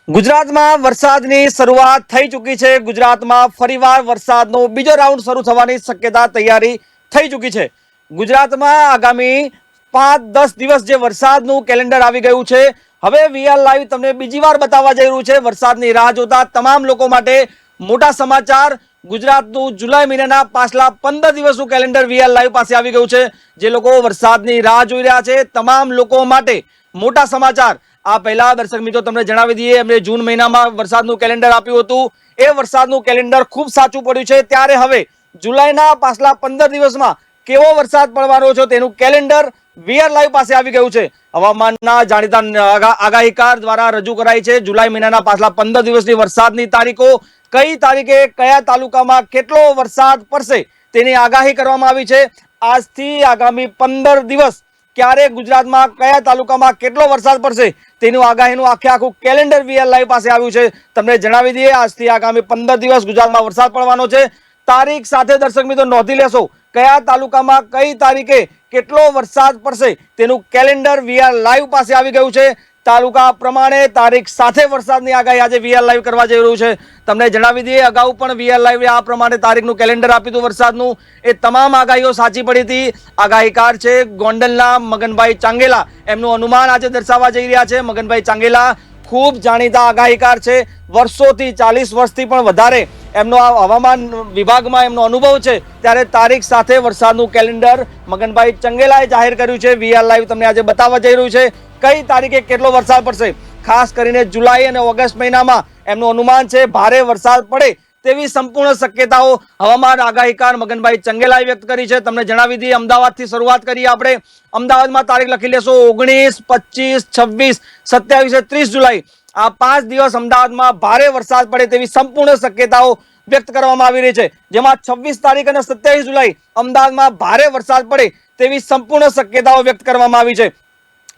ગુજરાતમાં વરસાદની શરૂઆત થઈ ચૂકી છે। ગુજરાતમાં ફરીવાર વરસાદનો બીજો રાઉન્ડ શરૂ થવાની શક્યતા તૈયારી થઈ ચૂકી છે। ગુજરાતમાં આગામી 5-10 દિવસ જે વરસાદનું કેલેન્ડર આવી ગયું છે। હવે વીઆર લાઈવ તમને બીજી વાર બતાવવા જઈ રહ્યું છે। વરસાદની રાહ જોતા તમામ લોકો માટે મોટા સમાચાર। ગુજરાતનું જુલાઈ મહિનાના પાછલા 15 દિવસનું કેલેન્ડર વીઆર લાઈવ પાસે આવી ગયું છે। જે લોકો વરસાદની રાહ જોઈ રહ્યા છે તમામ લોકો માટે મોટા સમાચાર। આ પહેલા દર્શક મિત્રો તમને જણાવી દઈએ, એમણે જૂન મહિનામાં વરસાદનું કેલેન્ડર આપ્યું હતું। એ વરસાદનું કેલેન્ડર ખૂબ સાચું પડ્યું છે। ત્યારે હવે જુલાઈના પાછલા 15 દિવસમાં કેવો વરસાદ પડવાનો છે તેનું કેલેન્ડર વીઆર લાઈવ પાસે આવી ગયું છે। હવામાનના જાણીતા આગાહીકાર દ્વારા રજૂ કરાઈ છે જુલાઈ મહિનાના પાછલા 15 દિવસની વરસાદની તારીખો। કઈ તારીખે કયા તાલુકામાં કેટલો વરસાદ પડશે તેની આગાહી કરવામાં આવી છે। આજથી આગામી 15 દિવસ ક્યારે ગુજરાતમાં કયા તાલુકામાં કેટલો વરસાદ પડશે તેનું આગાહીનું આખું કેલેન્ડર વીઆર લાઈવ પાસે આવ્યું છે। તમને જણાવી દઈએ, આજથી આગામી 15 દિવસ ગુજરાતમાં વરસાદ પડવાનો છે। તારીખ સાથે દર્શક મિત્રો નોંધી લેશો કયા તાલુકામાં કઈ તારીખે કેટલો વરસાદ પડશે તેનું કેલેન્ડર વીઆર લાઈવ પાસે આવી ગયું છે। તાલુકા પ્રમાણે તારીખ સાથે વરસાદની આગાહી આજે વીઆર લાઈવ કરવા જઈ રહ્યું છે। તમને જણાવી દઈએ, અગાઉ પણ વીઆર લાઈવે આ પ્રમાણે તારીખનું કેલેન્ડર આપ્યું હતું વરસાદનું। એ તમામ આગાહીઓ સાચી પડી હતી। આગાહીકાર છે ગોંડલના મગનભાઈ ચાંગેલા, એમનું અનુમાન આજે દર્શાવવા જઈ રહ્યા છે। મગનભાઈ ચાંગેલા ખૂબ જાણીતા આગાહીકાર છે। વર્ષોથી 40 વર્ષથી પણ વધારે એમનો આ હવામાન વિભાગમાં એમનો અનુભવ છે। ત્યારે તારીખ સાથે વરસાદનું કેલેન્ડર મગનભાઈ ચાંગેલાએ જાહેર કર્યું છે। વીઆર લાઈવ તમને આજે બતાવવા જઈ રહ્યું છે કઈ તારીખે કેટલો વરસાદ પડશે। ખાસ કરીને જુલાઈ અને ઓગસ્ટ મહિનામાં એમનું અનુમાન છે ભારે વરસાદ પડે તેવી સંપૂર્ણ શક્યતાઓ હવામાન આગાહીકાર મગનભાઈ ચાંગેલાએ વ્યક્ત કરી છે। તમને જણાવી દઈએ, અમદાવાદથી શરૂઆત કરીએ આપણે। અમદાવાદમાં તારીખ લખી લેશો 19, 25, 26, 27 30 જુલાઈ। આ 5 દિવસ અમદાવાદમાં ભારે વરસાદ પડે તેવી સંપૂર્ણ શક્યતાઓ વ્યક્ત કરવામાં આવી રહી છે। જેમાં 26 તારીખ અને 27 જુલાઈ અમદાવાદમાં ભારે વરસાદ પડે તેવી સંપૂર્ણ શક્યતાઓ વ્યક્ત કરવામાં આવી છે।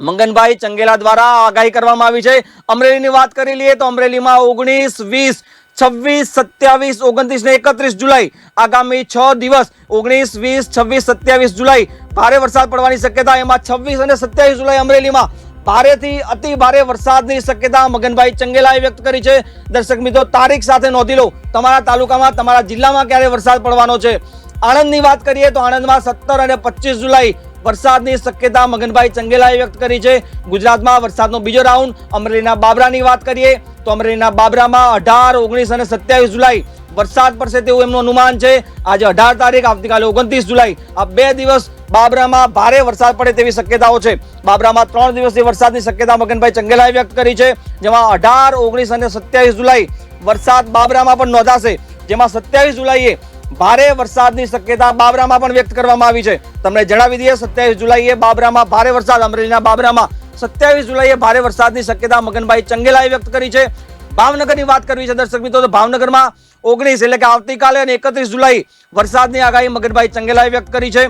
મગનભાઈ ચાંગેલા દ્વારા આગાહી કરવામાં આવી છે। અમરેલીની વાત કરી લઈએ તો અમરેલીમાં 19, 20, 26, 27, 29 ને 31 જુલાઈ આગામી 6 દિવસ 19, 20, 26, 27 જુલાઈ ભારે વરસાદ પડવાની શક્યતા। એમાં 26 અને 27 જુલાઈ અમરેલીમાં ભારેથી અતિ ભારે વરસાદની શક્યતા મગનભાઈ ચાંગેલાએ વ્યક્ત કરી છે। દર્શક મિત્રો તારીખ સાથે નોંધી લો તમારા તાલુકામાં તમારા જિલ્લામાં ક્યારે વરસાદ પડવાનો છે। આણંદની વાત કરીએ તો આણંદમાં 17 અને 25 જુલાઈ વરસાદની શક્યતા મગનભાઈ ચાંગેલાએ વ્યક્ત કરી છે। ગુજરાતમાં વરસાદનો બીજો રાઉન્ડ। અમરેલીના બાબરાની વાત કરીએ તો અમરેલીના બાબરામાં 18, 19 અને 27 જુલાઈ વરસાદ પડશે તેવું એમનું અનુમાન છે। આજે 18 તારીખ, આવતીકાલે 29 જુલાઈ, આ 2 દિવસ બાબરામાં ભારે વરસાદ પડે તેવી શક્યતાઓ છે। બાબરામાં 3 દિવસની વરસાદની શક્યતા મગનભાઈ ચાંગેલાએ વ્યક્ત કરી છે। જેમાં 18, 19 અને 27 જુલાઈ વરસાદ બાબરામાં પણ નોંધાશે। જેમાં 27 જુલાઈએ ભારે વરસાદની શક્યતા બાબરામાં પણ વ્યક્ત કરવામાં આવી છે। તમને જણાવી દઈએ, 27 જુલાઈએ બાબરામાં ભારે વરસાદ, અમરેલીના બાબરામાં 27 જુલાઈએ ભારે વરસાદની શક્યતા મગનભાઈ ચાંગેલાએ વ્યક્ત કરી છે। ભાવનગરની વાત કરવી છે દર્શક મિત્રો તો ભાવનગરમાં 19 એટલે કે આવતીકાલે અને 31 જુલાઈ વરસાદની આગાહી મગનભાઈ ચાંગેલાએ વ્યક્ત કરી છે।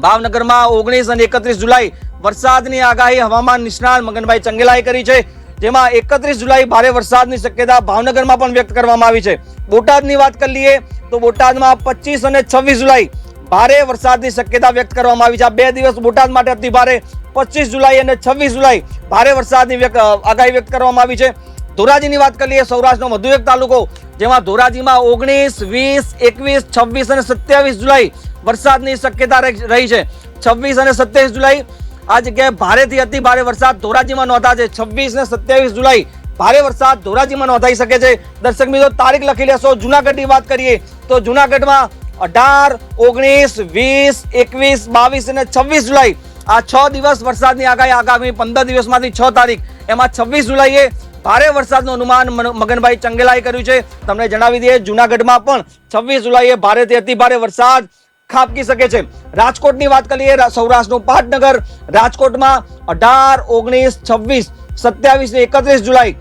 ભાવનગરમાં 19 અને 31 જુલાઈ વરસાદની આગાહી હવામાન નિષ્ણાત મગનભાઈ ચાંગેલાએ કરી છે। જેમાં 31 જુલાઈ ભારે વરસાદની શક્યતા ભાવનગરમાં પણ વ્યક્ત કરવામાં આવી છે। બોટાદની વાત કરી લઈએ તો બોટાદમાં 25 અને 26 જુલાઈ ભારે વરસાદની શક્યતા વ્યક્ત કરવામાં આવી છે। આ 2 દિવસ બોટાદ માટે અતિ ભારે, 25 જુલાઈ અને 26 જુલાઈ ભારે વરસાદની આગાહી વ્યક્ત કરવામાં આવી છે। ધોરાજીની વાત કરી લઈએ, સૌરાષ્ટ્રનો વધુ એક તાલુકો, જેમાં ધોરાજીમાં 19, 20, 21, 26 અને 27 જુલાઈ વરસાદની શક્યતા રહી છે। 26 અને 27 જુલાઈ આ જગ્યાએ ભારેથી અતિ ભારે વરસાદ ધોરાજીમાં નોંધાશે। 26 ને 27 જુલાઈ ભારે વરસાદ ધોરાજીમાં નોંધાઈ શકે છે। દર્શક મિત્રો તારીખ લખી લેશો। જુનાગઢની વાત કરીએ તો જુનાગઢમાં 18, 19, 20, 21, 22 અને 26 જુલાઈ આ 6 દિવસ વરસાદની આગાહી આગામી 15 દિવસમાંથી 6 તારીખ, એમાં 26 જુલાઈએ ભારે વરસાદનું અનુમાન મગનભાઈ ચાંગેલાએ કર્યું છે। તમને જણાવી દઈએ, જુનાગઢમાં પણ 26 જુલાઈએ ભારેથી અતિ ભારે વરસાદ ખાબકી શકે છે। રાજકોટની વાત કરીએ, સૌરાષ્ટ્રનું પાટનગર, રાજકોટમાં 18, 19, 26, 27 ને 31 જુલાઈ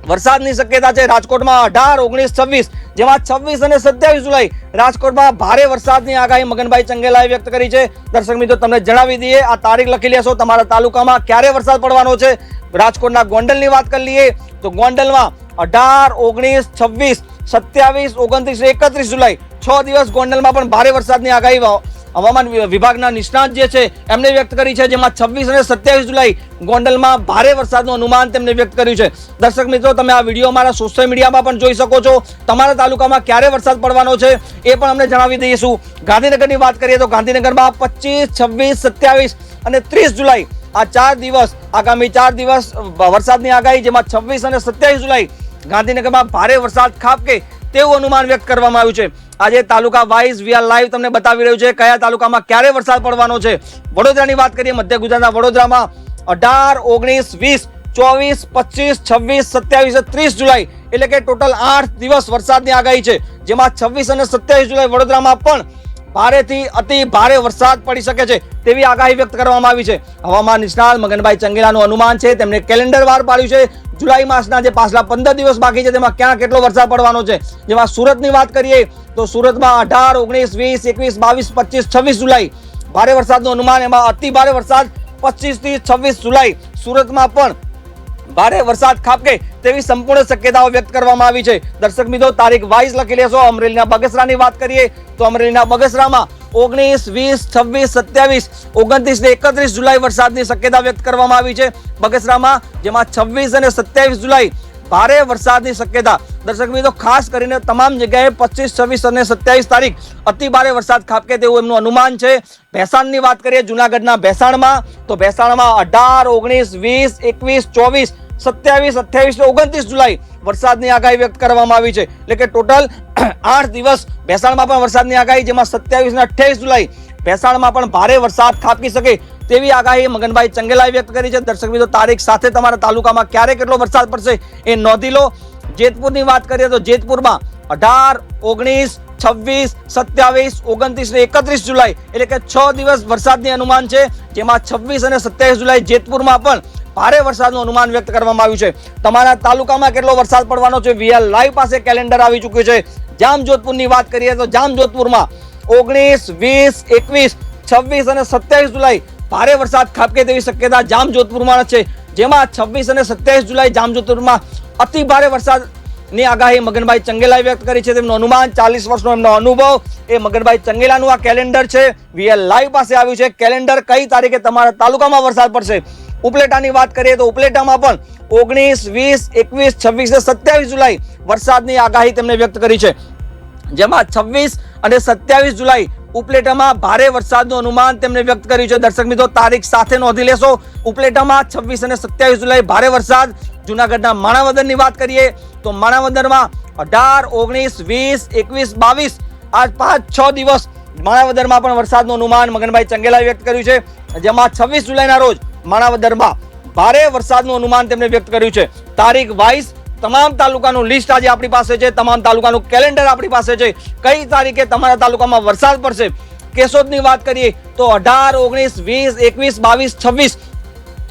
વરસાદની શક્યતા છે। રાજકોટમાં 18, 19, 26, જેમાં 26 અને 27 જુલાઈ રાજકોટમાં ભારે વરસાદની આગાહી મગનભાઈ ચાંગેલાએ વ્યક્ત કરી છે। દર્શક મિત્રો તમને જણાવી દઈએ, આ તારીખ લખી લેશો તમારા તાલુકામાં ક્યારે વરસાદ પડવાનો છે। રાજકોટના ગોંડલની વાત કરી લઈએ તો ગોંડલમાં 18, 19, 26, 27, 29 ને 31 જુલાઈ 6 દિવસ ગોંડલમાં પણ ભારે વરસાદની આગાહી હવામાન વિભાગના નિષ્ણાત જે છે એમને વ્યક્ત કરી છે, જેમાં 26 અને 27 જુલાઈ ગોંડલમાં ભારે વરસાદનું અનુમાન તેમને વ્યક્ત કર્યું છે। દર્શક મિત્રો, તમે આ વિડીયો અમારા સોશિયલ મીડિયામાં પણ જોઈ શકો છો। તમારા તાલુકામાં ક્યારે વરસાદ પડવાનો છે એ પણ અમને જણાવી દઈશું। ગાંધીનગરની વાત કરીએ તો ગાંધીનગરમાં 25, 26, 27 અને 30 જુલાઈ આ 4 દિવસ, આગામી 4 દિવસ વરસાદની આગાહી, જેમાં 26 અને 27 જુલાઈ ગાંધીનગરમાં ભારે વરસાદ ખાબકે તેવું અનુમાન વ્યક્ત કરવામાં આવ્યું છે। આજે તાલુકા વાઇઝ વી આર લાઈવ તમને બતાવી રહ્યું છે કયા તાલુકામાં ક્યારે વરસાદ પડવાનો છે। વડોદરાની વાત કરીએ, મધ્ય ગુજરાતના વડોદરામાં 18, 19, 20, 24, 25, 26, 27, 30 જુલાઈ એટલે કે ટોટલ 8 દિવસ વરસાદની આગાહી છે, જેમાં 26 અને 27 જુલાઈ વડોદરામાં પણ ભારેથી અતિ ભારે વરસાદ પડી શકે છે તેવી આગાહી વ્યક્ત કરવામાં આવી છે। હવામાન નિષ્ણાત મગનભાઈ ચંગેલાનું અનુમાન છે, તેમણે કેલેન્ડર બહાર પાડ્યું છે। જુલાઈ માસના જે પાછલા 15 દિવસ બાકી છે તેમાં ક્યાં કેટલો વરસાદ પડવાનો છે। જેમાં સુરતની વાત કરીએ તો સુરતમાં 18, 19, 20, 21, 22, 25, 26 જુલાઈ ભારે વરસાદનું અનુમાન, એમાં અતિ ભારે વરસાદ 25 થી 26 જુલાઈ સુરતમાં પણ ભારે વરસાદ ખાબકે તેવી સંપૂર્ણ શક્યતાઓ વ્યક્ત કરવામાં આવી છે। દર્શક મિત્રો, તારીખ વાઇઝ લખી લેશો। અમરેલીના બગસરાની વાત કરીએ તો અમરેલીના બગસરામાં 19, 20, 26, 27, 29 ને 31 જુલાઈ વરસાદની શક્યતા વ્યક્ત કરવામાં આવી છે બગસરામાં, જેમાં 26 અને 27 જુલાઈ ભારે વરસાદની શક્યતા। દર્શક મિત્રો, ખાસ કરીને તમામ જગ્યાએ 25, 26 અને 27 તારીખ અતિ ભારે વરસાદ ખાબકે તેવું એમનું અનુમાન છે। ભેસાણની વાત કરીએ, જુનાગઢના ભેસાણમાં તો ભેસાણમાં 18, 19, 20, 21, 24, 27, 28 ને 29 જુલાઈ વરસાદની આગાહી વ્યક્ત કરવામાં આવી છે, એટલે કે ટોટલ 8 દિવસ ભેસાણમાં પણ વરસાદની આગાહી, જેમાં 27 અને 28 જુલાઈ ભેસાણમાં પણ ભારે વરસાદ ખાબકી શકે તેવી આગાહી મગનભાઈ ચંગેલાએ વ્યક્ત કરી છે। દર્શક મિત્રો, તારીખ સાથે તમારા તાલુકામાં ક્યારે કેટલો વરસાદ પડશે એ નોંધી લો। જેતપુરની વાત કરીએ તો જેતપુરમાં 18, 19, 26, 27, 29 ને 31 જુલાઈ એટલે કે 6 દિવસ વરસાદની અનુમાન છે, જેમાં 26 અને 27 જુલાઈ જેતપુરમાં પણ ભારે વરસાદનું અનુમાન વ્યક્ત કરવામાં આવ્યું છે। તમારા તાલુકામાં કેટલો વરસાદ પડવાનો છે વી આર લાઈવ પાસે કેલેન્ડર આવી ચૂક્યું છે। જામજોધપુરની વાત કરીએ તો જામજોધપુરમાં 19, 20, 21, 26 અને 27 જુલાઈ ભારે વરસાદ ખાબકે તેવી શક્યતા જામજોધપુરમાં છે, જેમાં 26 અને 27 જુલાઈ જામજોધપુરમાં અતિ ભારે વરસાદની આગાહી મગનભાઈ ચંગેલાએ વ્યક્ત કરી છે। તેમનું અનુમાન, 40 વર્ષનો એમનો અનુભવ, એ મગનભાઈ ચંગેલાનું આ કેલેન્ડર છે, વી આર લાઈવ પાસે આવ્યું છે કેલેન્ડર। કઈ તારીખે તમારા તાલુકામાં વરસાદ પડશે। ઉપલેટાની વાત કરીએ તો ઉપલેટામાં પણ 19, 20, 21, 26 અને 27 જુલાઈ વરસાદની આગાહી તેમને વ્યક્ત કરી છે, જેમાં 26 અને 27 જુલાઈ ઉપલેટામાં ભારે વરસાદનું અનુમાન તેમને વ્યક્ત કર્યું છે। દર્શક મિત્રો, તારીખ સાથે નોંધી લેશો। ઉપલેટામાં 26 અને 27 જુલાઈ ભારે વરસાદ। જુનાગઢના માણાવદરની વાત કરીએ તો માણાવદરમાં 18, 19, 20, 21, 22 આ 5-6 દિવસ માણાવદરમાં પણ વરસાદનું અનુમાન મગનભાઈ ચંગેલાએ વ્યક્ત કર્યું છે, જેમાં 26 જુલાઈના રોજ માણાવદરમાં ભારે વરસાદનું અનુમાન તેમણે વ્યક્ત કર્યું છે। તારીખ વાઇઝ તમામ તાલુકાનું લિસ્ટ આજે આપણી પાસે છે, તમામ તાલુકાનું કેલેન્ડર આપણી પાસે છે, કઈ તારીખે તમારા તાલુકામાં વરસાદ પડશે। કેશોદની વાત કરીએ તો 18, 19, 20, 21, 22, 26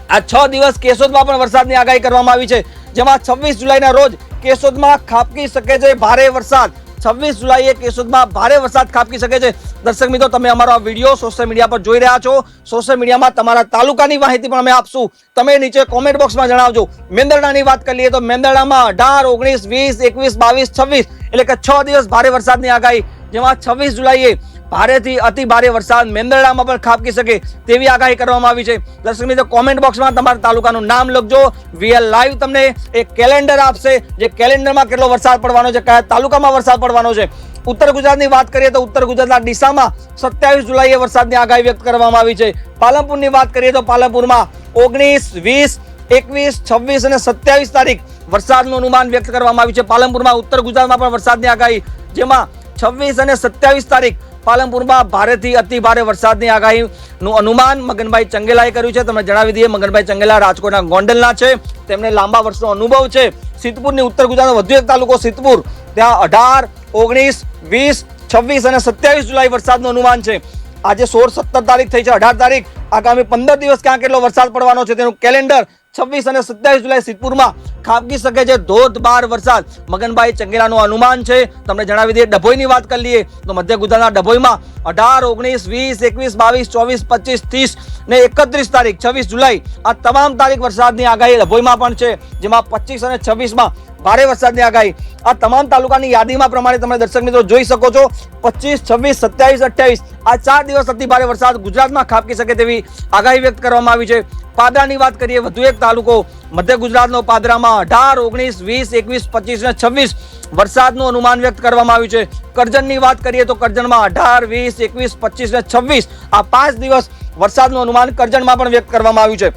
આ 6 દિવસ કેશોદમાં પણ વરસાદની આગાહી કરવામાં આવી છે, જેમાં 26 જુલાઈના રોજ કેશોદમાં ખાબકી શકે છે ભારે વરસાદ। 26 જુલાઈએ કેશોદમાં ભારે વરસાદ ખાબકી શકે છે। દર્શક મિત્રો, તમે અમારો આ વિડીયો સોશિયલ મીડિયા પર જોઈ રહ્યા છો। સોશિયલ મીડિયામાં તમારા તાલુકાની માહિતી પણ અમે આપશું, તમે નીચે કોમેન્ટ બોક્સમાં જણાવજો। મેંદરડાની વાત કરીએ તો મેંદરડામાં 18, 19, 20, 21, 22, 26 એટલે કે 6 દિવસ ભારે વરસાદની આગાહી, જેમાં 26 જુલાઈએ ભારેથી અતિ ભારે વરસાદ મેંદરડામાં પણ ખાબકી શકે તેવી આગાહી કરવામાં આવી છે। દર્શક મિત્રો, કોમેન્ટ બોક્સમાં તમારા તાલુકાનું નામ લખજો, વી આર લાઈવ તમને એક કેલેન્ડર આપશે, જે કેલેન્ડરમાં કેટલો વરસાદ પડવાનો છે, કયા તાલુકામાં વરસાદ પડવાનો છે। ઉત્તર ગુજરાતની વાત કરીએ તો ઉત્તર ગુજરાતના ડીસામાં 27 જુલાઈએ વરસાદની આગાહી વ્યક્ત કરવામાં આવી છે। પાલનપુરની વાત કરીએ તો પાલનપુરમાં 19, 20, 21, 26 અને 27 તારીખ વરસાદનું અનુમાન વ્યક્ત કરવામાં આવ્યું છે। પાલનપુરમાં ઉત્તર ગુજરાતમાં પણ વરસાદની આગાહી, જેમાં 26 અને 27 તારીખ પાલનપુરમાં ભારેથી અતિ ભારે વરસાદની આગાહીનું અનુમાન મગનભાઈ ચંગેલાએ કર્યું છે। તમને જણાવી દઈએ, મગનભાઈ ચંગેલા રાજકોટના ગોંડલના છે, તેમને લાંબા વર્ષનો અનુભવ છે। સિદ્ધપુરની ઉત્તર ગુજરાતનો વધુ એક તાલુકો સિદ્ધપુર, ત્યાં 18, 19, 20, 26 અને 27 જુલાઈ વરસાદનું અનુમાન છે। આજે 16, 17 તારીખ થઈ છે, 18 તારીખ આગામી 15 દિવસ ક્યાં કેટલો વરસાદ પડવાનો છે તેનું કેલેન્ડર 26 અને 27 જુલાઈ સિદ્ધપુરમાં ખાબકી શકે છે ધોધમાર વરસાદ, મગનભાઈ ચંગેલાનું અનુમાન છે। તમને જણાવી દઈએ, ડભોઈની વાત કરી લઈએ તો મધ્ય ગુજરાતના ડભોઈમાં 18, 19, 20, 21, 22, 25, 30 ને 31 તારીખ 26 જુલાઈ આ તમામ તારીખ વરસાદની આગાહી ડભોઈમાં પણ છે, જેમાં 25 અને 26માં ભારે વરસાદની આગાહી આ તમામ તાલુકાની યાદીમાં પ્રમાણે તમે દર્શક મિત્રો જોઈ શકો છો 25, 26, 27, 28 આ 4 દિવસ અતિ ભારે વરસાદ ગુજરાતમાં ખાબકી શકે તેવી આગાહી વ્યક્ત કરવામાં આવી છે. પાદરાની વાત કરીએ, વધુ એક તાલુકો મધ્ય ગુજરાતનો પાદરામાં 18, 19, 20, 21, 25 અને 26 વરસાદનું અનુમાન વ્યક્ત કરવામાં આવ્યું છે. કરજણની વાત કરીએ તો કરજણમાં 18, 20, 21, 25 અને 26 આ 5 દિવસ વરસાદનું અનુમાન કરજણમાં પણ વ્યક્ત કરવામાં આવ્યું છે.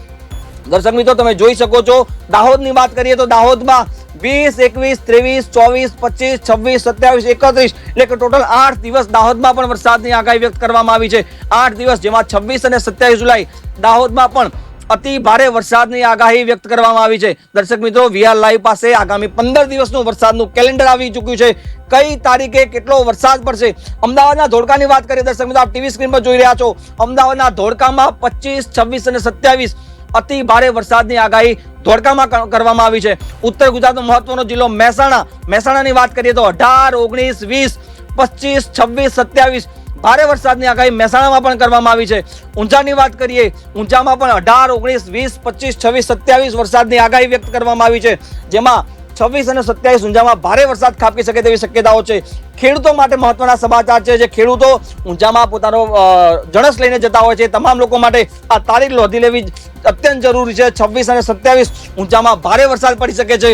દર્શક મિત્રો તમે જોઈ શકો છો દાહોદની વાત કરીએ તો દાહોદમાં 20, 21, 23, 24, 25, 26, 27, 31 એટલે કે ટોટલ 8 દિવસ દાહોદમાં પણ વરસાદની આગાહી વ્યક્ત કરવામાં આવી છે. 8 દિવસ જેમાં 26 અને 27 જુલાઈ દાહોદમાં પણ અતિ ભારે વરસાદની આગાહી વ્યક્ત કરવામાં આવી છે. દર્શક મિત્રો VR લાઈવ પાસે આગામી 15 દિવસનું વરસાદનું કેલેન્ડર આવી ચૂક્યું છે. કઈ તારીખે કેટલો વરસાદ પડશે. અમદાવાદના ધોળકાની વાત કરીએ દર્શક મિત્રો, આપ ટીવી સ્ક્રીન પર જોઈ રહ્યા છો. અમદાવાદના ધોળકામાં 25, 26 અને 27 અતિ ભારે વરસાદની આગાહી ધોળકામાં કરવામાં આવી છે. ઉત્તર ગુજરાતનો મહત્વનો જિલ્લો મહેસાણાની વાત કરીએ તો 18, 19, 20, 25, 26, 27 ભારે વરસાદની આગાહી મહેસાણામાં પણ કરવામાં આવી છે. ઊંઝાની વાત કરીએ, ઊંઝામાં પણ 18, 19, 20, 25, 26, 27 વરસાદની આગાહી વ્યક્ત કરવામાં આવી છે. જેમાં 26 અને 27 ઊંઝામાં ભારે વરસાદ ખાબકી શકે તેવી શક્યતાઓ છે. ખેડૂતો માટે મહત્વના સમાચાર છે. જે ખેડૂતો ઊંઝામાં પોતાનો જણસ લઈને જતા હોય છે તમામ લોકો માટે આ તારીખ નોંધી લેવી અત્યંત જરૂરી છે. 26 અને 27 ઊંઝામાં ભારે વરસાદ પડી શકે છે.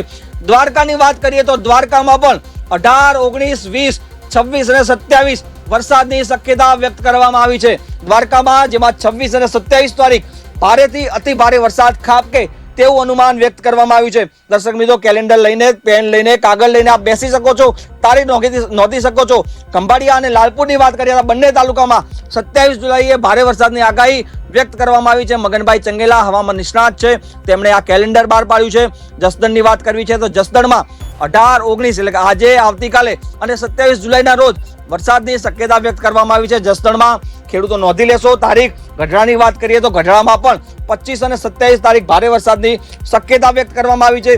દ્વારકાની વાત કરીએ તો દ્વારકામાં પણ 18, 19, 20, 26 અને 27 વરસાદની શક્યતા વ્યક્ત કરવામાં આવી છે. દ્વારકામાં જેમાં 26 અને 27 તારીખ ભારેથી અતિ ભારે વરસાદ ખાબકે તેવું અનુમાન વ્યક્ત કરવામાં આવ્યું છે. દર્શક મિત્રો કેલેન્ડર લઈને, પેન લઈને, કાગળ લઈને આપ બેસી શકો છો, તારીખ નોંધી શકો છો. ખંભાળિયા અને લાલપુરની વાત કરીએ તો બંને તાલુકામાં 27 જુલાઈએ ભારે વરસાદની આગાહી વ્યક્ત કરવામાં આવી છે. મગનભાઈ ચંગેલા હવામાન નિષ્ણાત છે, તેમણે આ કેલેન્ડર બહાર પાડ્યું છે. જસદણની વાત કરવી છે તો જસદણમાં 18, 19 એટલે કે આજે, આવતીકાલે અને 27 જુલાઈના રોજ વરસાદની શક્યતા વ્યક્ત કરવામાં આવી છે. જસદણમાં ખેડૂતો નોંધી લેશો તારીખ. ગઢડાની વાત કરીએ તો ગઢડામાં પણ 25 અને 27 તારીખ ભારે વરસાદની શક્યતા વ્યક્ત કરવામાં આવી છે.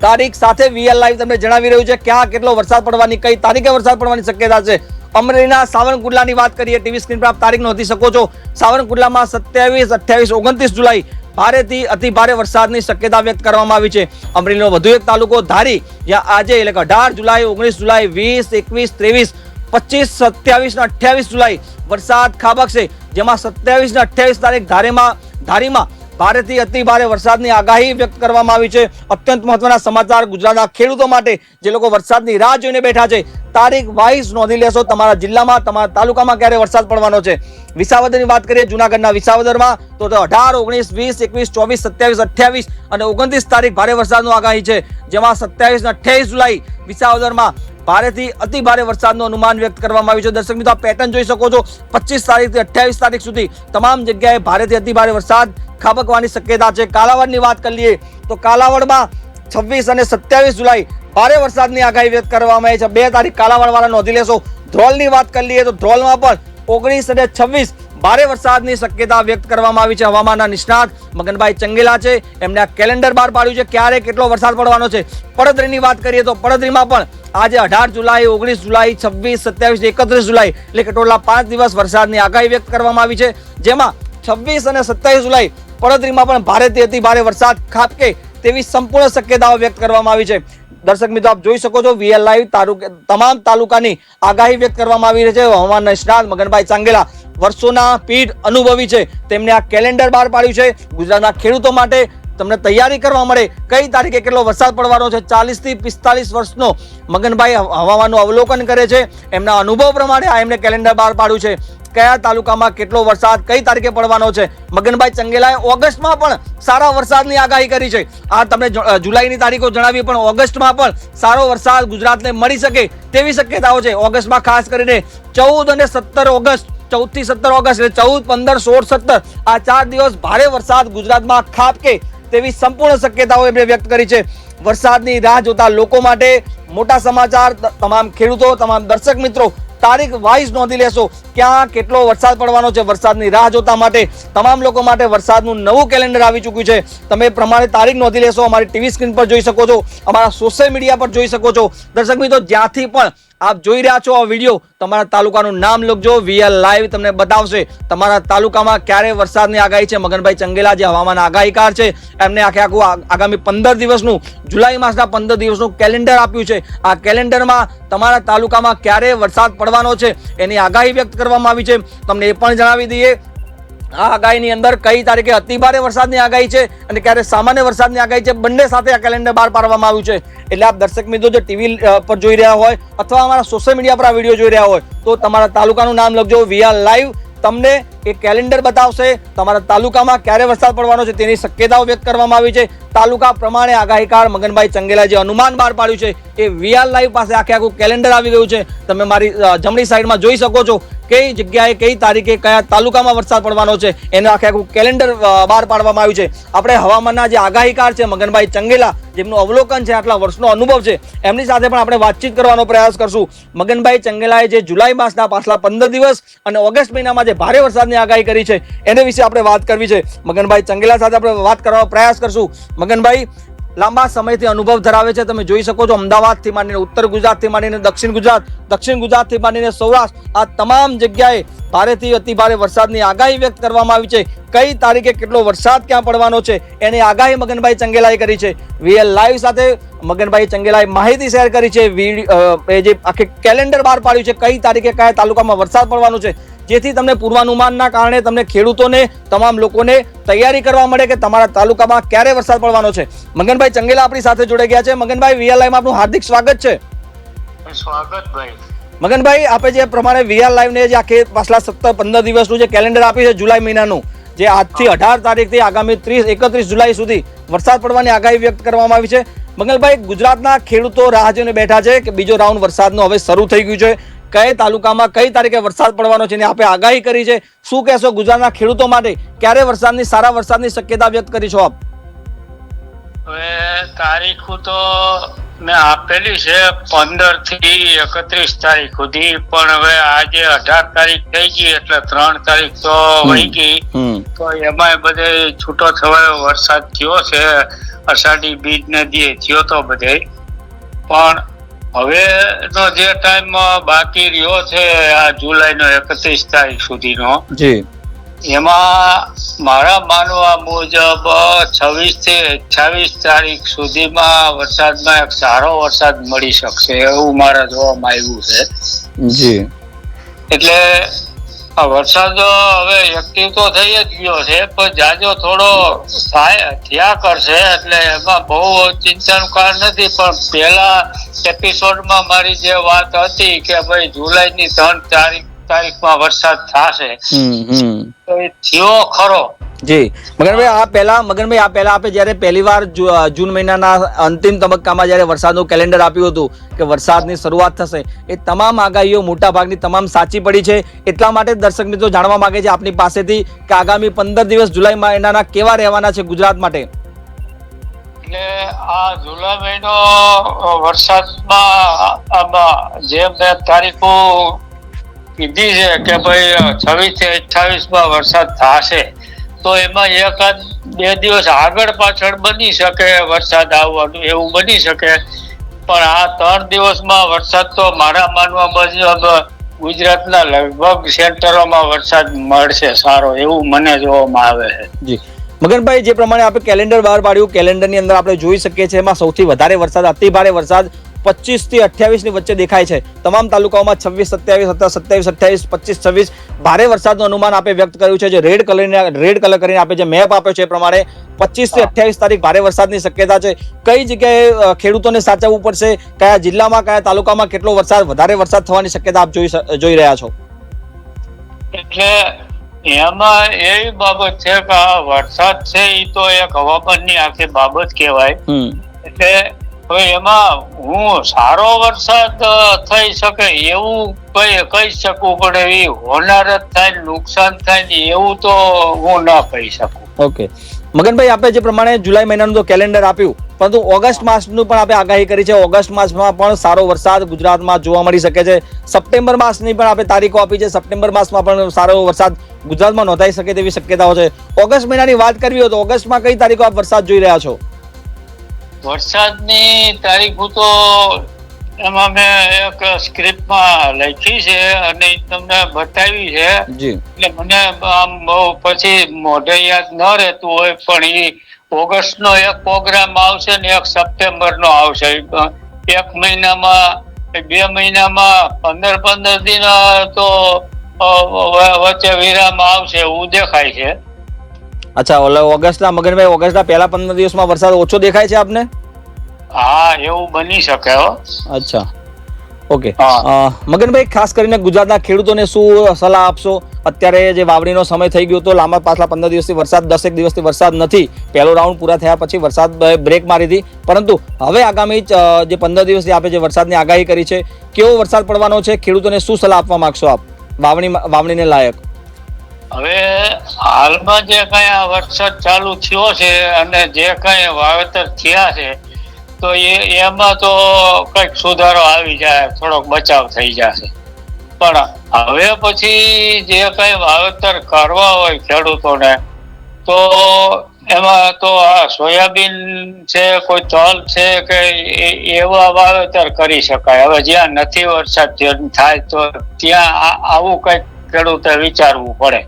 તારીખ સાથે VR લાઈવ તમને જણાવી રહ્યું છે ક્યાં કેટલો વરસાદ પડવાની, કઈ તારીખે વરસાદ પડવાની શક્યતા છે. અમરેલીના સાવરકુંડલાની વાત કરીએ, ટીવી સ્ક્રીન પર આપ તારીખ નોંધી શકો છો. સાવરકુંડલામાં 27, 28, 29 જુલાઈ ભારેથી અતિ ભારે વરસાદની શક્યતા વ્યક્ત કરવામાં આવી છે. અમરેલીનો વધુ એક તાલુકો ધારી, જ્યાં આજે એટલે કે 18 જુલાઈ, 19 જુલાઈ, 20, 21, 23, 25, 27 અને 28 જુલાઈ વરસાદ ખાબકશે. જેમાં 27 અને 28 તારીખ ધારીમાં ભારેથી અતિ ભારે વરસાદની આગાહી વ્યક્ત કરવામાં આવી છે. અત્યંત મહત્વના સમાચાર ગુજરાતના ખેડૂતો માટે જે લોકો વરસાદની રાહ જોઈને બેઠા છે. તારીખ વાઇઝ નોંધી લેશો તમારા જિલ્લામાં, તમારા તાલુકામાં ક્યારે વરસાદ પડવાનો છે. વિસાવદરની વાત કરીએ, જૂનાગઢના વિસાવદરમાં તો 18, 19, 20, 21, 24, 27, 28 અને 29 તારીખ ભારે વરસાદની આગાહી છે. જેમાં 27 અને 28 જુલાઈ વિસાવદરમાં ભારેથી અતિ ભારે વરસાદનું અનુમાન વ્યક્ત કરવામાં આવ્યું છે. દર્શક મિત્રો આ પેટર્ન જોઈ શકો છો. 25 તારીખથી 28 તારીખ સુધી તમામ જગ્યાએ ભારેથી અતિ ભારે વરસાદ ખાબકવાની શક્યતા છે. કાલાવડની વાત કરીએ તો કાલાવડમાં 26 અને 27 જુલાઈ ભારે વરસાદની આગાહી વ્યક્ત કરવામાં આવી છે. 2 તારીખ કાલાવડ વાળા નોંધી લેશો. ધ્રોલની વાત કરીએ તો ધ્રોલમાં પણ 19 અને 26 ભારે વરસાદની શક્યતા વ્યક્ત કરવામાં આવી છે. હવામાનના નિષ્ણાત મગનભાઈ ચંગેલા છે, એમને આ કેલેન્ડર બહાર પાડ્યું છે ક્યારે કેટલો વરસાદ પડવાનો છે. પડદરીની વાત કરીએ તો પડદરીમાં પણ આજે 18 જુલાઈ, 19 જુલાઈ, 26, 27, 31 જુલાઈ એટલે કે ટોટલ 5 દિવસ વરસાદની આગાહી વ્યક્ત કરવામાં આવી છે. જેમાં 26 અને 27 જુલાઈ પડદરીમાં પણ ભારેથી અતિ ભારે વરસાદ ખાબકે તેવી સંપૂર્ણ શક્યતાઓ વ્યક્ત કરવામાં આવી છે. દર્શક મિત્રો આપ જોઈ શકો છો VR લાઈવ તમામ તાલુકાની આગાહી વ્યક્ત કરવામાં આવી રહી છે. હવામાન નિષ્ણાત મગનભાઈ ચાંગેલા વર્ષોના પીઢ અનુભવી છે, તેમને આ કેલેન્ડર બહાર પાડ્યું છે. ગુજરાતના ખેડૂતો માટે તમને તૈયારી કરવા મળે કઈ તારીખે કેટલો વરસાદ પડવાનો છે. 40 થી 45 વર્ષનો મગનભાઈ હવામાનનું અવલોકન કરે છે. એમના અનુભવ પ્રમાણે આ એમને કેલેન્ડર બહાર પાડ્યું છે. કયા તાલુકામાં કેટલો વરસાદ કઈ તારીખે પડવાનો છે. મગનભાઈ ચંગેલાએ ઓગસ્ટમાં પણ સારા વરસાદની આગાહી કરી છે. આ તમને જુલાઈની તારીખો જણાવી, પણ ઓગસ્ટમાં પણ સારો વરસાદ ગુજરાતને મળી શકે તેવી શક્યતાઓ છે. ઓગસ્ટમાં ખાસ કરીને 14 અને 17 ઓગસ્ટ, 14 થી 17 ઓગસ્ટ એટલે 14, 15, 16, 17 આ 4 દિવસ ભારે વરસાદ ગુજરાતમાં ખાબકે તેવી સંપૂર્ણ શક્યતાઓ એમણે વ્યક્ત કરી છે. વરસાદની રાહ જોતા લોકો માટે મોટા સમાચાર. તમામ ખેડૂતો, તમામ દર્શક મિત્રો તારીખ વાઇઝ નોંધી લેશો ક્યાં કેટલો વરસાદ પડવાનો છે. વરસાદની રાહ જોતા માટે તમામ લોકો માટે વરસાદનું નવું કેલેન્ડર આવી ચૂક્યું છે. તમે પ્રમાણે તારીખ નોંધી લેશો. અમારી ટીવી સ્ક્રીન પર જોઈ શકો છો, અમારા સોશિયલ મીડિયા પર જોઈ શકો છો. દર્શક મિત્રો જ્યાંથી પણ આપ જોઈ રહ્યા છો આ વિડીયો, તમારા તાલુકાનું નામ લખજો, VL લાઈવ તમને બતાવશે તમારા તાલુકામાં ક્યારે વરસાદની આગાહી છે. મગનભાઈ ચંગેલા જે હવામાન આગાહીકાર છે એમને આખું આગામી 15 દિવસનું, જુલાઈ માસના 15 દિવસનું કેલેન્ડર આપ્યું છે. આ કેલેન્ડરમાં તમારા તાલુકામાં ક્યારે વરસાદ પડવાનો છે એની આગાહી વ્યક્ત કરવામાં આવી છે. તમને એ પણ જણાવી દઈએ આ આગાહીની અંદર કઈ તારીખે અતિ ભારે વરસાદની આગાહી છે અને ક્યારે સામાન્ય વરસાદની આગાહી છે, બંને સાથે આ કેલેન્ડર બહાર પાડવામાં આવ્યું છે. એટલે આપ દર્શક મિત્રો જો ટીવી પર જોઈ રહ્યા હોય અથવા અમારા સોશિયલ મીડિયા પર આ વિડીયો જોઈ રહ્યા હોય તો તમારા તાલુકાનું નામ લખજો, VL લાઈવ તમને એ કેલેન્ડર બતાવશે. તમારા તાલુકામાં ક્યારે વરસાદ પડવાનો છે તેની શક્યતાઓ વ્યક્ત કરવામાં આવી છે. તાલુકા પ્રમાણે આગાહીકાર મગનભાઈ ચંગેલા જે અનુમાન બહાર પાડ્યું છે એ VL લાઈવ પાસે આખું કેલેન્ડર આવી ગયું છે. તમે મારી જમણી સાઈડમાં જોઈ શકો છો કઈ જગ્યાએ કઈ તારીખે કયા તાલુકામાં વરસાદ પડવાનો છે એનું આખું કેલેન્ડર બહાર પાડવામાં આવ્યું છે. આપણે હવામાનના જે આગાહીકાર છે મગનભાઈ ચંગેલા, જેમનું અવલોકન છે, આટલા વર્ષનો અનુભવ છે, એમની સાથે પણ આપણે વાતચીત કરવાનો પ્રયાસ કરશું. મગનભાઈ ચંગેલાએ જે જુલાઈ માસના પાછલા 15 દિવસ અને ઓગસ્ટ મહિનામાં જે ભારે વરસાદની આગાહી કરી છે એને વિશે આપણે વાત કરવી છે. મગનભાઈ ચંગેલા સાથે આપણે વાત કરવાનો પ્રયાસ કરશું. મગનભાઈ લાંબા સમયથી અનુભવ ધરાવે છે. તમે જોઈ શકો છો અમદાવાદથી માંડીને ઉત્તર ગુજરાતથી માંડીને દક્ષિણ ગુજરાતથી માંડીને સૌરાષ્ટ્ર, આ તમામ જગ્યાએ ભારેથી અતિ ભારે વરસાદની આગાહી વ્યક્ત કરવામાં આવી છે. કઈ તારીખે કેટલો વરસાદ ક્યાં પડવાનો છે એની આગાહી મગનભાઈ ચંગેલાએ કરી છે. VL લાઈવ સાથે મગનભાઈ ચંગેલાએ માહિતી શેર કરી છે. એ જે આખી કેલેન્ડર બહાર પાડ્યું છે કઈ તારીખે કયા તાલુકામાં વરસાદ પડવાનો છે, જેથી તમને પૂર્વાનુમાનના કારણે તમને ખેડૂતોને, તમામ લોકોને તૈયારી કરવા મળે કે તમારા તાલુકામાં ક્યારે વરસાદ પડવાનો છે. મગનભાઈ ચંગેલા આપણી સાથે જોડાઈ ગયા છે. મગનભાઈ, VL લાઈવમાં આપનું હાર્દિક સ્વાગત છે. સ્વાગત ભાઈ. મગનભાઈ, આપે જે પ્રમાણે VL લાઈવને જે આખી પાછલા 17-15 દિવસનું જે કેલેન્ડર આપ્યું છે જુલાઈ મહિનાનું, જે આજથી 18 તારીખથી આગામી 31 જુલાઈ સુધી વરસાદ પડવાની આગાહી વ્યક્ત કરવામાં આવી છે. મગનભાઈ, ગુજરાતના ખેડૂતો રાહ જોઈને બેઠા છે કે બીજો રાઉન્ડ વરસાદનો હવે શરૂ થઈ ગયું છે. કઈ તાલુકામાં કઈ તારીખે વરસાદ પડવાનો છે આપણે આગાહી કરી છે. શું કહેશો ગુજરાતના ખેડૂતો માટે, ક્યારે સારા વરસાદની શક્યતા વ્યક્ત કરી છો આપ? હવે તારીખો તો મેં આપેલી છે 15 થી 31 તારીખ સુધી, પણ હવે આજે 18 તારીખ થઈ ગઈ એટલે 3 તારીખ તો વહી ગઈ. તો એમાં બધે છૂટો છવાયો વરસાદ થયો છે. અષાઢી બીજ ને દી થયો તો બધે, પણ હવે નો જે ટાઈમ બાકી રહ્યો છે આ જુલાઈ નો 31 તારીખ સુધીનો, એમાં મારા માનવા મુજબ 26 થી 28 તારીખ સુધીમાં વરસાદમાં એક સારો વરસાદ મળી શકશે એવું મારા જોવામાં આવ્યું છે. એટલે આ વરસાદ હવે એક્ટિવ તો થઈ જ ગયો છે, પણ જાજો થોડો થયા કરશે એટલે એમાં બહુ ચિંતાનું કારણ નથી. પણ પહેલા એપિસોડમાં મારી જે વાત હતી કે ભાઈ જુલાઈની 3 તારીખમાં વરસાદ થશે, તો એ થયો ખરો. જી મગનભાઈ, આ પહેલા આપણે જ્યારે પહેલીવાર જૂન મહિનાના અંતિમ તબક્કામાં જ્યારે વરસાદનું કેલેન્ડર આપ્યું હતું કે વરસાદની શરૂઆત થશે, એ તમામ આગાહીઓ મોટા ભાગની તમામ સાચી પડી છે. એટલા માટે દર્શક મિત્રો જાણવા માંગે છે આપની પાસેથી કે આગામી 15 દિવસ જુલાઈ મહિનાના કેવા રહેવાના છે ગુજરાત માટે. એટલે આ જુલાઈ મહિનો વરસાદમાં જે મેં તારીખો કીધી છે કે ભાઈ 26 થી 28 માં વરસાદ થશે, તો એમાં 1-2 દિવસ આગળ પાછળ બની શકે વરસાદ આવવાનું, એવું બની શકે. પણ આ 3 દિવસમાં વરસાદ તો મારા માનવા મુજબ ગુજરાતના લગભગ સેન્ટરોમાં વરસાદ મળશે સારો, એવું મને જોવામાં આવે છે. જી મગનભાઈ, જે પ્રમાણે આપણે કેલેન્ડર બહાર પાડ્યું, કેલેન્ડરની અંદર આપણે જોઈ શકીએ છીએ એમાં સૌથી વધારે વરસાદ, અતિ ભારે વરસાદ 25 થી 28 ની વચ્ચે દેખાય છે. તમામ તાલુકાઓમાં 26, 27, 27, 28, 25, 26 ભારે વરસાદનું અનુમાન આપે વ્યક્ત કર્યું છે. જે રેડ કલર કરીને આપે જે મેપ આપ્યો છે એ પ્રમાણે 25 થી 28 તારીખ ભારે વરસાદની શક્યતા છે. કઈ જગ્યાએ ખેડૂતોને સાચવવું પડશે, કયા જિલ્લામાં કયા તાલુકામાં કેટલો વધારે વરસાદ થવાની શક્યતા આપ જોઈ રહ્યા છો? એટલે એમાં એવી બાબત છે કે વરસાદ છે એ તો એક હવામાનની આખી બાબત કહેવાય. એટલે હવે એમાં હું સારો વરસાદ થઈ શકે એવું કહી શકું, પણ એવી હોનારત થાય, નુકસાન થાય એવું તો હું ના કહી શકું. ઓકે મગનભાઈ, આપણે જે પ્રમાણે જુલાઈ મહિનાનું તો કેલેન્ડર આપ્યું, પરંતુ ઓગસ્ટ માસનું પણ આપણે આગાહી કરી છે. ઓગસ્ટ માસમાં પણ સારો વરસાદ ગુજરાતમાં જોવા મળી શકે છે. સપ્ટેમ્બર માસની પણ આપણે તારીખો આપી છે. સપ્ટેમ્બર માસમાં પણ સારો વરસાદ ગુજરાતમાં નોંધાઈ શકે તેવી શક્યતાઓ છે. ઓગસ્ટ મહિનાની વાત કરવી હોય તો ઓગસ્ટમાં કઈ તારીખો આપ વરસાદ જોઈ રહ્યા છો? વરસાદની તારીખો તો એમાં મેં એક સ્ક્રિપ્ટમાં લખી છે અને ઈ તમને બતાવી છે. જી એટલે મને આમ બહુ પછી મોઢે યાદ ન રહેતું હોય, પણ ઈ ઓગસ્ટનો એક પ્રોગ્રામ આવશે ને એક સપ્ટેમ્બરનો આવશે. 1 મહિનામાં 2 મહિનામાં 15 દિન તો વચ્ચે વિરામ આવશે એવું દેખાય છે. અચ્છા, ઓલા ઓગસ્ટના મગનભાઈ, ઓગસ્ટના પહેલા 15 દિવસમાં વરસાદ ઓછો દેખાય છે આપને? હા, એવું બની શકે હો. અચ્છા, ઓકે. હા. મગનભાઈ, ખાસ કરીને ગુજરાતના ખેડૂતોને શું સલાહ આપશો? અત્યારે જે વાવણીનો સમય થઈ ગયો તો લાંબા પાછલા 15 દિવસથી વરસાદ, 10 દિવસથી વરસાદ નથી. પહેલો રાઉન્ડ પૂરા થયા પછી વરસાદ બ્રેક મારી હતી, પરંતુ હવે આગામી જે 15 દિવસથી આપે જે વરસાદની આગાહી કરી છે, કેવો વરસાદ પડવાનો છે? ખેડૂતોને શું સલાહ આપવા માંગશો આપ વાવણીને લાયક? હવે હાલમાં જે કઈ આ વરસાદ ચાલુ થયો છે અને જે કઈ વાવેતર થયા છે, તો એમાં તો કઈક સુધારો આવી જાય, થોડોક બચાવ થઈ જશે. પણ હવે પછી જે કઈ વાવેતર કરવા હોય ખેડૂતોને, તો એમાં તો આ સોયાબીન છે, કોઈ તલ છે કે એવા વાવેતર કરી શકાય. હવે જ્યાં નથી વરસાદ થાય તો ત્યાં આવું કઈક ખેડૂતે વિચારવું પડે.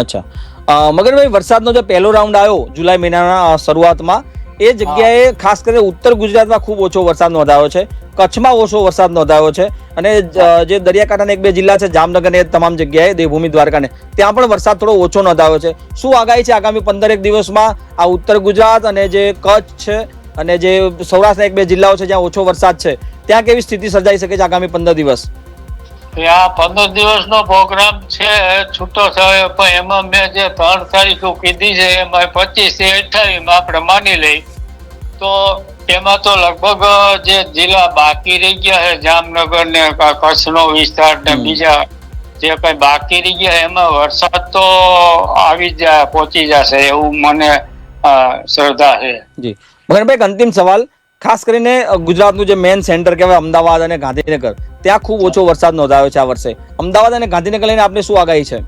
અચ્છા, મગનભાઈ, વરસાદનો જે પહેલો રાઉન્ડ આવ્યો જુલાઈ મહિનાના શરૂઆતમાં, એ જગ્યાએ ખાસ કરીને ઉત્તર ગુજરાતમાં ખૂબ ઓછો વરસાદ નોંધાયો છે, કચ્છમાં ઓછો વરસાદ નોંધાયો છે, અને જે દરિયાકાંઠાના 1-2 જિલ્લા છે, જામનગર ને તમામ જગ્યાએ, દેવભૂમિ દ્વારકા ને, ત્યાં પણ વરસાદ થોડો ઓછો નોંધાયો છે. શું આગાહી છે આગામી 15 દિવસમાં આ ઉત્તર ગુજરાત અને જે કચ્છ છે અને જે સૌરાષ્ટ્રના 1-2 જિલ્લાઓ છે જ્યાં ઓછો વરસાદ છે, ત્યાં કેવી સ્થિતિ સર્જાઈ શકે છે આગામી 15 દિવસ? આ 15 દિવસનો પ્રોગ્રામ છે છૂટો થયો, પણ એમાં મેં જે 3 તારીખો કીધી છે એમાં 25 થી 28 આપણે માની લઈ, તો એમાં તો લગભગ જે જિલ્લા બાકી રહી ગયા છે, જામનગર ને કચ્છનો વિસ્તાર ને બીજા જે કઈ બાકી રહી ગયા એમાં વરસાદ તો આવી જાય, પહોંચી જશે એવું મને શ્રદ્ધા છે. જી મગનભાઈ, અંતિમ સવાલ, ખાસ કરીને ગુજરાતનું જે મેન સેન્ટર કહેવાય અમદાવાદ અને ગાંધીનગર, ત્યાં ખૂબ ઓછો વરસાદ નોંધાયો છે આ વર્ષે. અમદાવાદ અને ગાંધીનગર લઈને આપને શું આગાહી છે?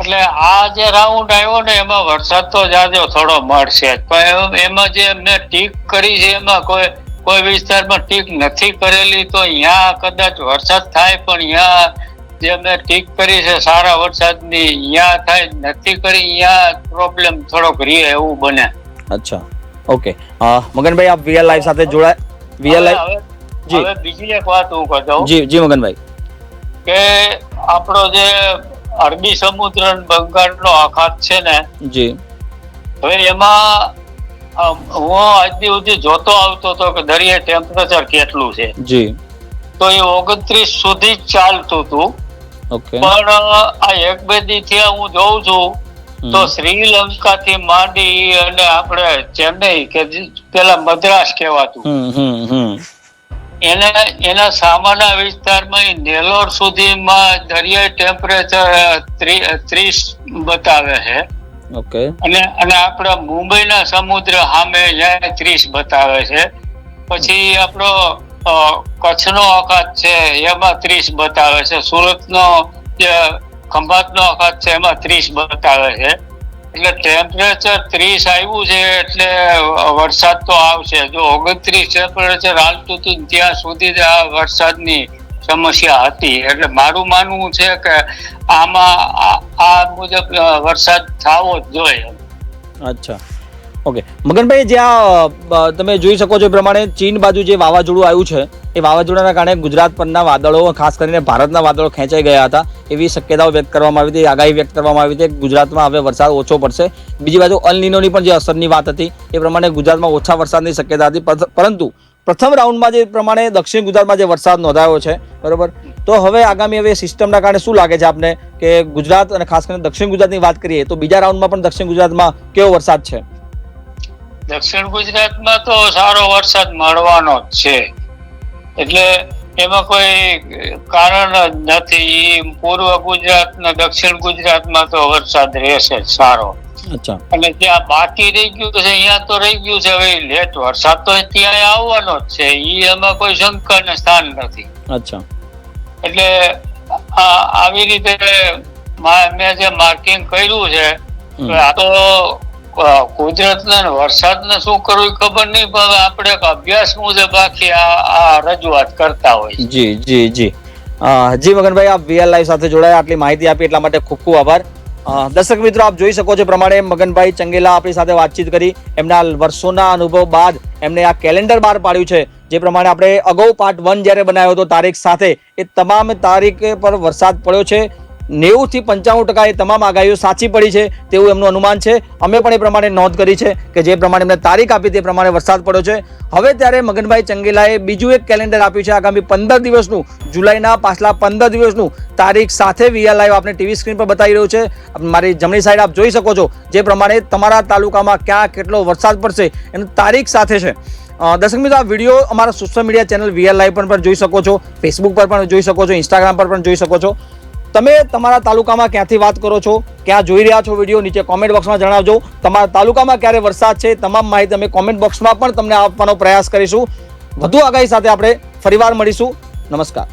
એટલે આ જે રાઉન્ડ આવ્યો ને એમાં વરસાદ તો જાજો થોડો મળશે, પણ એમાં જે મેં ટીક કરી છે એમાં કોઈ વિસ્તારમાં ટીક નથી કરેલી, તો અહીંયા કદાચ વરસાદ થાય, પણ અહીંયા જે મેં ટીક કરી છે સારા વરસાદની, અહીંયા થાય નથી કરી, અહીંયા પ્રોબ્લેમ થોડોક રહે એવું બને. અચ્છા, ઓકે. મગનભાઈ, આપ વીઆર લાઈવ સાથે જોડાય. વીઆર લાઈવ, જી. હવે બીજી એક વાત હું કહું. જી જી મગનભાઈ. કે આપણો જે અરબી સમુદ્ર બંગાળનો અખાત છે ને, જી, હવે એમાં હું આજથી સુધી જોતો આવતો હતો કે દરિયા ટેમ્પરેચર કેટલું છે, જી, તો એ 29 સુધી ચાલતું હતું. ઓકે. પણ આ 1-2 દિવસથી હું જોઉં છું તો શ્રીલંકા થી માંડી અને આપણે ચેન્નઈ કે પેલા મદ્રાસ કહેવાતું, એના સામાના વિસ્તારમાં નેલોર સુધીમાં દરિયાઈ ટેમ્પરેચર 30 બતાવે છે. ઓકે. અને આપણા મુંબઈના સમુદ્ર સામે 30 બતાવે છે. પછી આપણો કચ્છનો અખાત છે એમાં 30 બતાવે છે. સુરતનો જે ખંભાતનો અખાત છે એમાં 30 બતાવે છે. એટલે ટેમ્પરેચર 30 આવ્યું છે એટલે વરસાદ તો આવશે. જો 29 ટેમ્પરેચર હાલતું હતું ત્યાં સુધી જ આ વરસાદની સમસ્યા હતી. એટલે મારું માનવું છે કે આમાં આ મુજબ વરસાદ થવો જ જોઈએ. અચ્છા, ઓકે. મગનભાઈ, જ્યાં તમે જોઈ શકો છો એ પ્રમાણે ચીન બાજુ જે વાવાઝોડું આવ્યું છે, એ વાવાઝોડાના કારણે ગુજરાત પરના વાદળો, ખાસ કરીને ભારતના વાદળો ખેંચાઈ ગયા હતા, એવી શક્યતાઓ વ્યક્ત કરવામાં આવી હતી, આગાહી વ્યક્ત કરવામાં આવી હતી કે ગુજરાતમાં હવે વરસાદ ઓછો પડશે. બીજી બાજુ અલ નીનોની પણ જે અસરની વાત હતી એ પ્રમાણે ગુજરાતમાં ઓછા વરસાદની શક્યતા હતી, પરંતુ પ્રથમ રાઉન્ડમાં જે પ્રમાણે દક્ષિણ ગુજરાતમાં જે વરસાદ નોંધાયો છે, બરોબર, તો હવે આગામી સિસ્ટમના કારણે શું લાગે છે આપને કે ગુજરાત અને ખાસ કરીને દક્ષિણ ગુજરાતની વાત કરીએ તો બીજા રાઉન્ડમાં પણ દક્ષિણ ગુજરાતમાં કેવો વરસાદ છે? દક્ષિણ ગુજરાતમાં તો સારો વરસાદ મળવાનો જ છે, એટલે એમાં કોઈ કારણ જ નથી. પૂર્વ ગુજરાત અને દક્ષિણ ગુજરાતમાં તો વરસાદ રહેશે સારો. અચ્છા. અને ત્યાં બાકી રહી ગયું છે અહીંયા તો રહી ગયું છે. હવે લેટ વરસાદ તો ત્યાં આવવાનો જ છે, એમાં કોઈ શંકાને સ્થાન નથી. અચ્છા. એટલે આવી રીતે મેં જે માર્કિંગ કર્યું છે, આ તો કુદરતને વરસાદને શું કરવું એ ખબર નહીં, પણ આપણે એક અભ્યાસ મુજબ આખી આ રજૂઆત કરતા હોય. જી જી જી જી મગનભાઈ, આપ વીઆર લાઈવ સાથે જોડાયા, આટલી માહિતી આપી એટલા માટે ખૂબ ખૂબ આભાર. દર્શક મિત્રો, આપ જોઈ શકો છો પ્રમાણે મગનભાઈ ચંગેલા આપણી સાથે વાતચીત કરી. એમના વર્ષોના અનુભવ બાદ એમને આ કેલેન્ડર બહાર પાડ્યું છે, જે પ્રમાણે આપણે અગાઉ પાર્ટ 1 જ્યારે બનાવ્યો હતો તારીખ સાથે, એ તમામ તારીખે પર વરસાદ પડ્યો છે. 90 થી 95% એ તમામ આગાહીઓ સાચી પડી છે તેવું એમનું અનુમાન છે. અમે પણ એ પ્રમાણે નોંધ કરી છે કે જે પ્રમાણે એમને તારીખ આપી તે પ્રમાણે વરસાદ પડ્યો છે. હવે ત્યારે મગનભાઈ ચંગેલાએ બીજું એક કેલેન્ડર આપ્યું છે આગામી 15 દિવસનું, જુલાઈના પાછલા 15 દિવસનું તારીખ સાથે વીઆર લાઈવ આપને ટીવી સ્ક્રીન પર બતાવી રહ્યું છે. મારી જમણી સાઈડ આપ જોઈ શકો છો, જે પ્રમાણે તમારા તાલુકામાં ક્યાં કેટલો વરસાદ પડશે એનું તારીખ સાથે છે. દર્શક મિત્રો, આ વિડીયો અમારા social media channel VR live પર પણ જોઈ શકો છો, ફેસબુક પર પણ જોઈ શકો છો, ઇન્સ્ટાગ્રામ પર પણ જોઈ શકો છો. તમે તમારા તાલુકામાં ક્યાંથી વાત કરો છો, ક્યાં જોઈ રહ્યા છો વિડીયો, નીચે કોમેન્ટ બોક્સમાં જણાવજો. તમારા તાલુકામાં ક્યારે વરસાદ છે તમામ માહિતી અમે કોમેન્ટ બોક્સમાં પણ તમને આપવાનો પ્રયાસ કરીશું. વધુ આગાહી સાથે આપણે ફરીવાર મળીશું. નમસ્કાર.